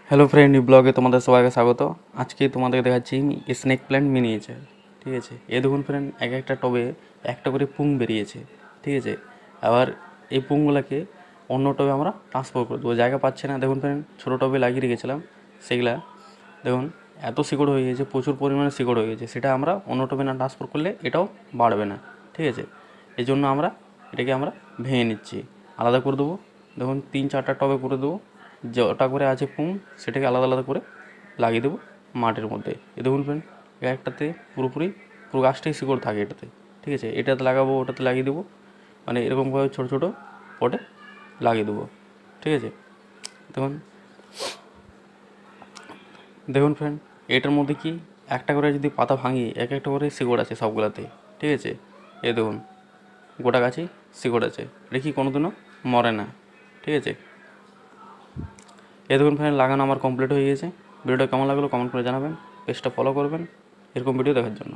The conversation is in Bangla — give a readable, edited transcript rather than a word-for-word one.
হ্যালো ফ্রেন্ড, এই ব্লগে তোমাদের সবাইকে স্বাগত। আজকে তোমাদের দেখাচ্ছি স্নেক প্ল্যান্ট মিনিয়েচার। ঠিক আছে, এ দেখুন ফ্রেন্ড, এক একটা টবে একটা করে পুং বেরিয়েছে। ঠিক আছে, আবার এই পুংগুলোকে অন্য টবে আমরা ট্রান্সফার করে দেবো, জায়গা পাচ্ছে না। দেখুন ফ্রেন্ড, ছোটো টবে লাগিয়ে রেখেছিলাম, সেগুলা দেখুন এত শিকড় হয়ে গেছে, প্রচুর পরিমাণে শিকড় হয়ে গেছে। সেটা আমরা অন্য টবে না ট্রান্সফার করলে এটাও বাড়বে না। ঠিক আছে, এই জন্য এটাকে আমরা ভেঙে নিচ্ছি, আলাদা করে দেবো। দেখুন 3-4টা টবে করে দেবো, যটা করে আছে পুং সেটাকে আলাদা আলাদা করে লাগিয়ে দেবো মাটির মধ্যে। এ দেখুন ফ্রেন্ড, একটাতে পুরো গাছটাই শিকড় থাকে এটাতে। ঠিক আছে, এটাতে লাগাবো, ওটাতে লাগিয়ে দেবো, মানে এরকমভাবে ছোটো ছোটো পটে লাগিয়ে দেবো। ঠিক আছে, দেখুন দেখুন ফ্রেন্ড, এটার মধ্যে কি একটা করে যদি পাতা ভাঙি, এক একটা করে শিকড় আছে সবগুলাতে। ঠিক আছে, এ দেখুন গোটা গাছেই শিকড় আছে, এটা কি কোনো দিনও মরে না। ঠিক আছে, এ দেখুন ফ্রেন্ড, লাগানো আমার কমপ্লিট হয়ে গেছে। ভিডিওটা কেমন লাগলো কমেন্ট করে জানাবেন, পেজটা ফলো করবেন এরকম ভিডিও দেখার জন্য।